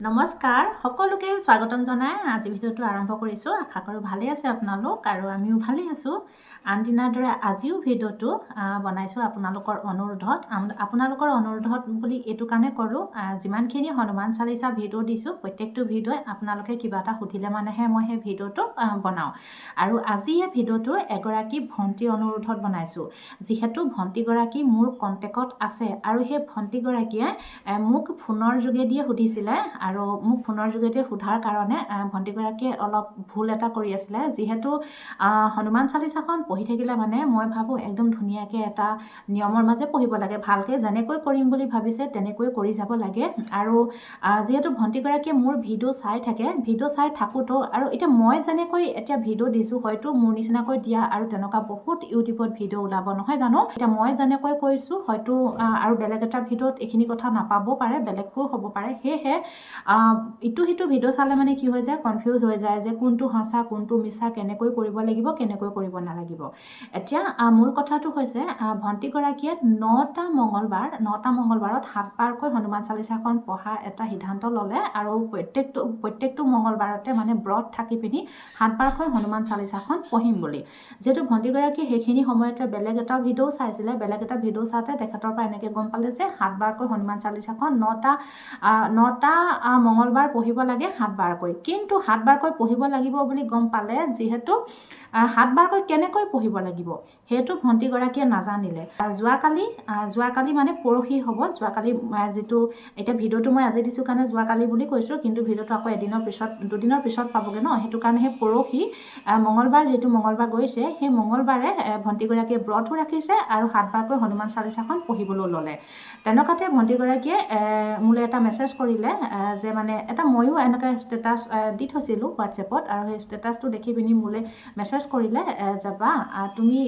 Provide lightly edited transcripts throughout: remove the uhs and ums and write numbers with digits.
নমস্কাৰ সকলোকে স্বাগতম জনাই আজি ভিডিঅ'টো আৰম্ভ কৰিছোঁ। আশা কৰোঁ ভালে আছে আপোনালোক আৰু আমিও ভালে আছোঁ। আন দিনাৰ দৰে আজিও ভিডিঅ'টো বনাইছোঁ আপোনালোকৰ অনুৰোধত। আপোনালোকৰ অনুৰোধত বুলি এইটো কাৰণে কৰোঁ, যিমানখিনি হনুমান চালিচা ভিডিঅ' দিছোঁ প্ৰত্যেকটো ভিডিঅ'ই আপোনালোকে কিবা এটা সুধিলে মানেহে মই সেই ভিডিঅ'টো বনাওঁ। আৰু আজি এই ভিডিঅ'টো এগৰাকী ভণ্টিৰ অনুৰোধত বনাইছোঁ। যিহেতু ভণ্টিগৰাকী মোৰ কণ্টেক্টত আছে আৰু সেই ভণ্টিগৰাকীয়ে মোক ফোনৰ যোগেদিয়ে সুধিছিলে আৰু মোক ফোনৰ যোগেদি সোধাৰ কাৰণে ভণ্টিগৰাকীয়ে অলপ ভুল এটা কৰি আছিলে। যিহেতু হনুমান চালিচাখন পঢ়ি থাকিলে মানে মই ভাবোঁ একদম ধুনীয়াকৈ এটা নিয়মৰ মাজে পঢ়িব লাগে, ভালকৈ যেনেকৈ কৰিম বুলি ভাবিছে তেনেকৈ কৰি যাব লাগে। আৰু যিহেতু ভণ্টিগৰাকীয়ে মোৰ ভিডিঅ' চাই থাকে, ভিডিঅ' চাই থাকোঁতো আৰু এতিয়া মই যেনেকৈ এতিয়া ভিডিঅ' দিছোঁ হয়তো মোৰ নিচিনাকৈ দিয়া আৰু তেনেকুৱা বহুত ইউটিউবত ভিডিঅ' ওলাব নহয় জানো। এতিয়া মই যেনেকৈ কৈছোঁ হয়তো আৰু বেলেগ এটা ভিডিঅ'ত এইখিনি কথা নাপাবও পাৰে, বেলেগকৈও হ'ব পাৰে। সেয়েহে ইটো সিটো ভিডিঅ' চালে মানে কি হৈ যায়, কনফিউজ হৈ যায় যে কোনটো সঁচা কোনটো মিছা, কেনেকৈ কৰিব লাগিব কেনেকৈ কৰিব নালাগিব। এতিয়া মূল কথাটো হৈছে ভণ্টিগৰাকীয়ে 9টা মঙলবাৰত 7 বাৰকৈ হনুমান চালিচাখন পঢ়া এটা সিদ্ধান্ত ল'লে আৰু প্ৰত্যেকটো মঙলবাৰতে মানে ব্ৰত থাকি পিনি 7 বাৰকৈ হনুমান চালিচাখন পঢ়িম বুলি। যিহেতু ভণ্টিগৰাকীয়ে সেইখিনি সময়তে বেলেগ এটা ভিডিঅ' চাইছিলে, বেলেগ এটা ভিডিঅ' চাওঁতে তেখেতৰ পৰা এনেকৈ গম পালে যে 7 বাৰকৈ হনুমান চালিচাখন 9টা মঙলবাৰ পঢ়িব লাগে 7 বাৰকৈ। কিন্তু 7 বাৰকৈ পঢ়িব লাগিব বুলি গম পালে, যিহেতু 7 বাৰকৈ কেনেকৈ পঢ়িব লাগিব সেইটো ভণ্টিগৰাকীয়ে নাজানিলে। যোৱাকালি মানে পৰহি হ'ব, যোৱাকালি যিটো এতিয়া ভিডিঅ'টো মই আজি দিছোঁ কাৰণে যোৱাকালি বুলি কৈছোঁ, কিন্তু ভিডিঅ'টো আকৌ দুদিনৰ পিছত পাবগৈ ন, সেইটো কাৰণে সেই পৰহি মঙলবাৰ যিটো মঙলবাৰ গৈছে সেই মঙলবাৰে ভণ্টিগৰাকীয়ে ব্ৰতো ৰাখিছে আৰু 7 বাৰকৈ হনুমান চালিচাখন পঢ়িবলৈ ল'লে। তেনেকুৱাতে ভণ্টিগৰাকীয়ে মোলৈ এটা মেছেজ কৰিলে যে মানে এটা ময়ো এনেকৈ ষ্টেটাছ দি থৈছিলোঁ হোৱাটছএপত, আৰু সেই ষ্টেটাছটো দেখি পিনি মোলৈ মেছেজ কৰিলে যে বা তুমি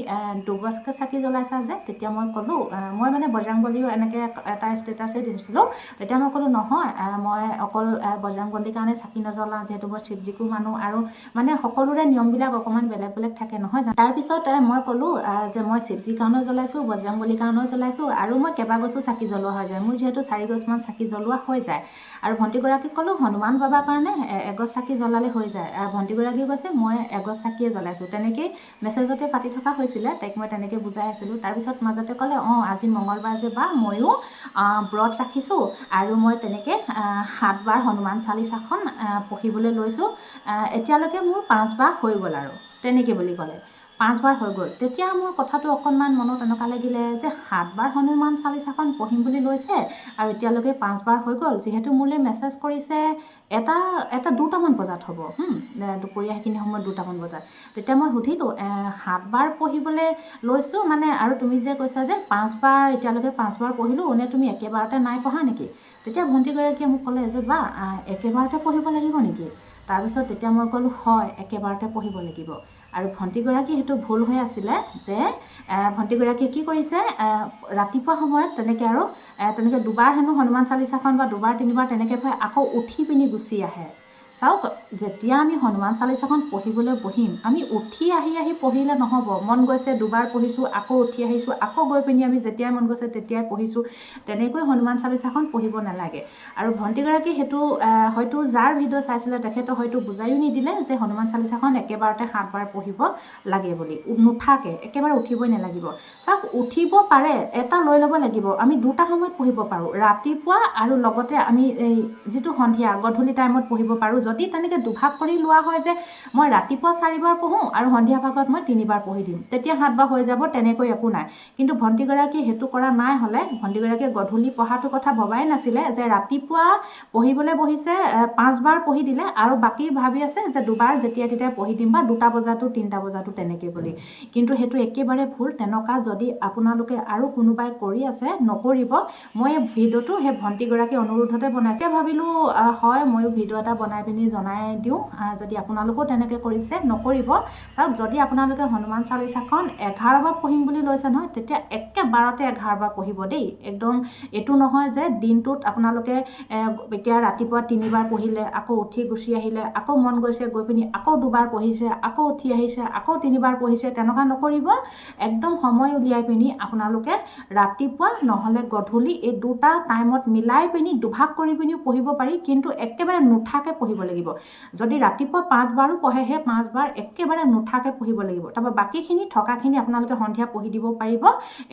দুগছকৈ চাকি জ্বলাইছা যে। তেতিয়া মই ক'লোঁ মই মানে বজৰংবলীও এনেকৈ এটা ষ্টেটাছেই দিছিলোঁ। তেতিয়া মই ক'লোঁ নহয়, মই অকল বজৰংবলীৰ কাৰণে চাকি নজ্বলাওঁ, যিহেতু মই শিৱজীকো মানো আৰু মানে সকলোৰে নিয়মবিলাক অকণমান বেলেগ বেলেগ থাকে নহয় জানো। তাৰপিছত মই ক'লোঁ যে মই শিৱজীৰ কাৰণেও জ্বলাইছোঁ, বজৰংবলীৰ কাৰণেও জ্বলাইছোঁ আৰু মই কেইবাগছো চাকি জ্বলোৱা হৈ যায়, মোৰ যিহেতু 4 গছমান চাকি জ্বলোৱা হৈ যায়। আৰু ভণ্টিগৰাকীক ক'লোঁ হনুমান বাবাৰ কাৰণে এগছ চাকি জ্বলালে হৈ যায়। ভণ্টিগৰাকীও কৈছে মই এগছ চাকিয়ে জ্বলাইছোঁ। তেনেকেই মেছেজতে পাতি থকা হৈছিলে, তাইক মই তেনেকৈ বুজাই আছিলোঁ। তাৰপিছত মাজতে ক'লে আজি মঙলবাৰ যে বা ময়ো ব্ৰত ৰাখিছোঁ আৰু মই তেনেকৈ 7 বাৰ হনুমান চালিচাখন পঢ়িবলৈ লৈছোঁ। এতিয়ালৈকে মোৰ 5 বাৰ হৈ গ'ল আৰু তেনেকৈ বুলি ক'লে। 5 বাৰ হৈ গ'ল। তেতিয়া মোৰ কথাটো অকণমান মনত এনেকুৱা লাগিলে যে 7 বাৰ হনুমান চালিচাখন পঢ়িম বুলি লৈছে আৰু এতিয়ালৈকে 5 বাৰ হৈ গ'ল। যিহেতু মোলৈ মেছেজ কৰিছে এটা 2টামান বজাত হ'ব, দুপৰীয়া সেইখিনি সময়ত 2টামান বজাত। তেতিয়া মই সুধিলোঁ 7 বাৰ পঢ়িবলৈ লৈছোঁ মানে, আৰু তুমি যে কৈছা যে 5 বাৰ এতিয়ালৈকে 5 বাৰ পঢ়িলোঁ, নে তুমি একেবাৰতে নাই পঢ়া নেকি? তেতিয়া ভণ্টিগৰাকীয়ে মোক ক'লে যে বা একেবাৰতে পঢ়িব লাগিব নেকি? তাৰপিছত তেতিয়া মই ক'লোঁ হয়, একেবাৰতে পঢ়িব লাগিব। আৰু ভণ্টিগৰাকী সেইটো ভুল হৈ আছিলে যে ভণ্টিগৰাকীয়ে কি কৰিছে, ৰাতিপুৱা সময়ত তেনেকৈ দুবাৰ হেনো হনুমান চালিচাখন বা 2বাৰ 3বাৰ তেনেকৈ পঢ়ে, আকৌ উঠি পিনি গুচি আহে। চাওক, যেতিয়া আমি হনুমান চালিচাখন পঢ়িবলৈ বহিম, আমি উঠি আহি পঢ়িলে নহ'ব। মন গৈছে 2বাৰ পঢ়িছোঁ, আকৌ উঠি আহিছোঁ, আকৌ গৈ পিনি আমি যেতিয়াই মন গৈছে তেতিয়াই পঢ়িছোঁ, তেনেকৈ হনুমান চালিচাখন পঢ়িব নালাগে। আৰু ভণ্টিগৰাকী সেইটো হয়তো যাৰ ভিডিঅ' চাইছিলে তেখেতে হয়তো বুজায়ো নিদিলে যে হনুমান চালিচাখন একেবাৰতে 7 বাৰ পঢ়িব লাগে বুলি। নুঠাকে একেবাৰে উঠিবই নালাগিব। চাওক, উঠিব পাৰে, এটা লৈ ল'ব লাগিব। আমি 2টা সময়ত পঢ়িব পাৰোঁ, ৰাতিপুৱা আৰু লগতে আমি এই যিটো সন্ধিয়া গধূলি টাইমত পঢ়িব পাৰোঁ। যদি তেনেকৈ দুভাগ কৰি লোৱা হয় যে মই ৰাতিপুৱা 4 বাৰ পঢ়োঁ আৰু সন্ধিয়া ভাগত মই 3 বাৰ পঢ়ি দিম, তেতিয়া 7 বাৰ হৈ যাব, তেনেকৈ একো নাই। কিন্তু ভণ্টিগৰাকীয়ে সেইটো কৰা নাই হ'লে, ভণ্টিগৰাকীয়ে গধূলি পঢ়াটোৰ কথা ভবাই নাছিলে যে ৰাতিপুৱা পঢ়িবলৈ বহিছে 5 বাৰ পঢ়ি দিলে আৰু বাকী ভাবি আছে যে 2বাৰ যেতিয়া তেতিয়াই পঢ়ি দিম বা 2টা বজাতো 3টা বজাতো তেনেকৈ বুলি। কিন্তু সেইটো একেবাৰে ভুল। তেনেকুৱা যদি আপোনালোকে আৰু কোনোবাই কৰি আছে নকৰিব। মই এই ভিডিঅ'টো সেই ভণ্টিগৰাকীৰ অনুৰোধতে বনাইছোঁ। ভাবিলোঁ হয় ময়ো ভিডিঅ' এটা বনাই পিনি পিনি জনাই দিওঁ যদি আপোনালোকেও তেনেকৈ কৰিছে নকৰিব চাওক যদি আপোনালোকে হনুমান চালিচাখন 11 বাৰ পঢ়িম বুলি লৈছে নহয় তেতিয়া একেবাৰতে 11 বাৰ পঢ়িব দেই একদম এইটো নহয় যে দিনটোত আপোনালোকে এতিয়া ৰাতিপুৱা 3 বাৰ পঢ়িলে আকৌ উঠি গুচি আহিলে আকৌ মন গৈছে গৈ পিনি আকৌ 2 বাৰ পঢ়িছে আকৌ উঠি আহিছে আকৌ 3 বাৰ পঢ়িছে তেনেকুৱা নকৰিব একদম সময় উলিয়াই পিনি আপোনালোকে ৰাতিপুৱা নহলে গধূলি এই দুটা টাইমত মিলাই পিনি দুভাগ কৰি পিনিও পঢ়িব পাৰি কিন্তু একেবাৰে নুঠাকে পঢ়িব লাগিব যদি ৰাতিপুৱা 5 বাৰো পঢ়ে হে 5 বাৰ একেবাৰে নুঠাকে পঢ়িব লাগিব তাৰপৰা বাকিখিনি থকাখিনি আপোনালোকে সন্ধিয়া পঢ়ি দিব পাৰিব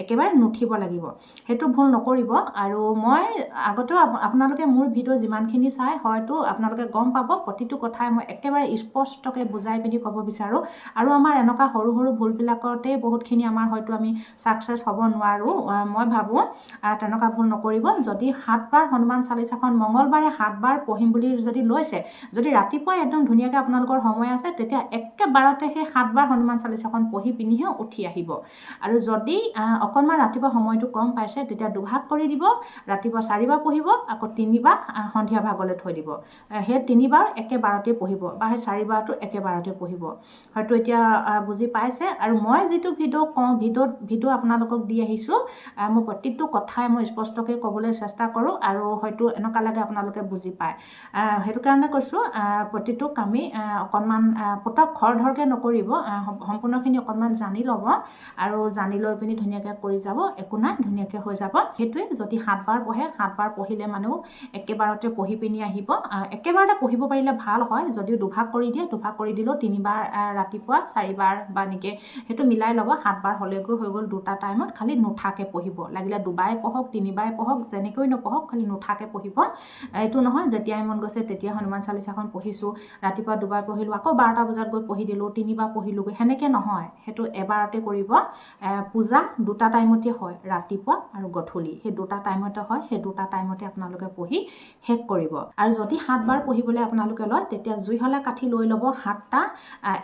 একেবাৰে নুঠিব লাগিব হেতু ভুল নকৰিব আৰু মই আগতেও আপোনালোকে মোৰ ভিডিও যিমানখিনি চাই হয়তো আপোনালোকে গম পাব প্ৰতিটো কথাই মই একেবাৰে স্পষ্টকৈ বুজাই পিনি ক'ব বিচাৰো আৰু আমাৰ এনেকুৱা সৰু সৰু ভুলবিলাকতে বহুতখিনি আমাৰ হয়তো আমি সাকসেস হ'ব নোৱাৰো মই ভাবো তেনেকুৱা ভুল নকৰিব যদি 7 বাৰ হনুমান চালিচাখন মঙ্গলবাৰে 7 বাৰ পঢ়িম বুলি যদি লৈছে যদি ৰাতিপুৱা একদম ধুনীয়াকৈ আপোনালোকৰ সময় আছে তেতিয়া একেবাৰতে সেই 7 বাৰ হনুমান চালিচাখন পঢ়ি পিনিহে উঠি আহিব আৰু যদি অকণমান ৰাতিপুৱা সময়টো কম পাইছে তেতিয়া দুভাগ কৰি দিব ৰাতিপুৱা 4 বাৰ পঢ়িব আকৌ 3 বাৰ সন্ধিয়া ভাগলৈ থৈ দিব সেই 3 বাৰ একেবাৰতে পঢ়িব বা সেই 4 বাৰটো একেবাৰতে পঢ়িব হয়তো এতিয়া বুজি পাইছে আৰু মই যেটো ভিডিও কওঁ ভিডিও আপোনালোকক দি আহিছো মই প্ৰতিটো কথাই মই স্পষ্টকৈ ক'বলৈ চেষ্টা কৰোঁ আৰু হয়তো এনেকুৱা লাগে আপোনালোকে বুজি পায় হেতু কাৰণে কৈছো প্ৰতিটো কামে অকণমান পটক খৰধৰকৈ নকৰিব সম্পূৰ্ণখিনি অকণমান জানি ল'ব আৰু জানি লৈ পিনি ধুনীয়াকৈ কৰি যাব একো নাই ধুনীয়াকৈ হৈ যাব হেতুৱে যদি 7 বাৰ পঢ়ে 7 বাৰ পঢ়িলে মানুহ একেবাৰতে পঢ়ি পিনি আহিব একেবাৰতে পঢ়িব পাৰিলে ভাল হয় যদিও দুভাগ কৰি দিয়ে দুভাগ কৰি দিলেও 3 বাৰ ৰাতিপুৱা 4 বাৰ বা নিকে হেতু মিলাই ল'ব 7 বাৰ হলেকৈ হৈ গ'ল দুটা টাইমত খালি নুঠাকে পঢ়িব লাগিলে 2 বাৰে পঢ়ক 3 বাৰে পঢ়ক যেনেকৈ নপঢ়ক খালি নুঠাকে পঢ়িব এইটো নহয় যেতিয়াই মন গৈছে তেতিয়া হনুমান চালিচাখন পঢ়িছো ৰাতিপুৱা 2 বাৰ পঢ়িলো আকৌ 12টা বজাত গৈ পঢ়ি দিলো 3 বাৰ পঢ়িলো হেনেকে নহয় হেতু এবাৰতে কৰিব পূজা দুটা টাইমতে হয় ৰাতিপুৱা আৰু গধূলি সেই দুটা টাইমতে হয় সেই দুটা টাইমতে আপোনালোকে পঢ়ি শেষ কৰিব আৰু যদি 7 বাৰ পঢ়িবলৈ আপোনালোকে লয় তেতিয়া জুইহলা কাঠি লৈ ল'ব 7টা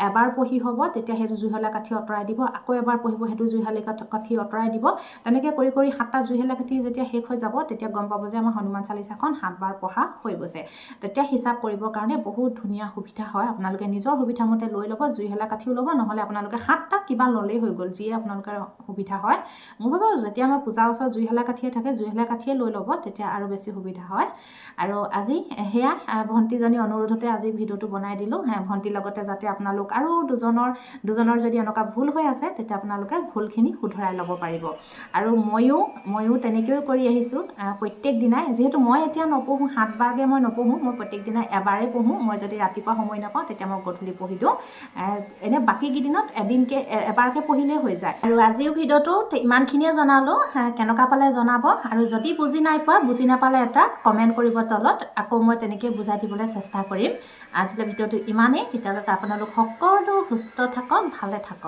এবাৰ পঢ়ি হ'ব তেতিয়া হেতু জুইহলা কাঠি অতৰাই দিব আকৌ এবাৰ পঢ়িব হেতু জুইহলা কাঠি অতৰাই দিব তেনেকৈ কৰি কৰি 7টা জুইহলা কাঠি যেতিয়া শেষ হৈ যাব তেতিয়া গম পাব যে আমাৰ হনুমান চালিচাখন 7 বাৰ পঢ়া হৈ গৈছে তেতিয়া হিচাপ কৰিবৰ কাৰণে বহুত ধুনীয়া সুবিধা হয় আপোনালোকে নিজৰ সুবিধা মতে লৈ ল'ব জুইহলা কাঠিও ল'ব নহলে আপোনালোকে 7টা কিবা ল'লেই হৈ গ'ল যিয়ে আপোনালোকৰ সুবিধা হয় মই ভাবো যেতিয়া আমাৰ পূজা ওচৰত জুইহলা কাঠিয়ে থাকে জুইহলা কাঠিয়ে লৈ ল'ব তেতিয়া আৰু বেছি সুবিধা হয় আৰু আজি হেয়া ভণ্টিজনী অনুৰোধতে আজি ভিডিওটো বনাই দিলো ভণ্টিৰ লগতে যাতে আপোনালোক আৰু দুজনৰ যদি এনেকুৱা ভুল হৈ আছে তেতিয়া আপোনালোকে ভুলখিনি শুধৰাই ল'ব পাৰিব আৰু ময়ো তেনেকৈ কৰি আহিছো প্ৰত্যেক দিনাই যেহেতু মই এতিয়া নপঢ়ো 7 বাৰকে মই নপঢ়ো মই প্ৰত্যেক দিনাই এবাৰে পঢ়ো মই যদি ৰাতিপুৱা সময় নাপাওঁ তেতিয়া মই গধূলি পঢ়ি দিওঁ এনে বাকি কেইদিনত এদিনকে এবাৰকে পঢ়িলে হৈ যায় আৰু আজিৰ ভিডিওটো ইমানখিনিয়ে জনালো কেনেকুৱা পালে জনাব আৰু যদি বুজি নাই পোৱা বুজি নাপালে এটা কমেন্ট কৰিব তলত আকৌ মই তেনেকৈ বুজাই দিবলৈ চেষ্টা কৰিম আজিলৈ ভিডিওটো ইমানেই তেতিয়ালৈকে আপোনালোক সকলো সুস্থ থাকক ভালে থাকক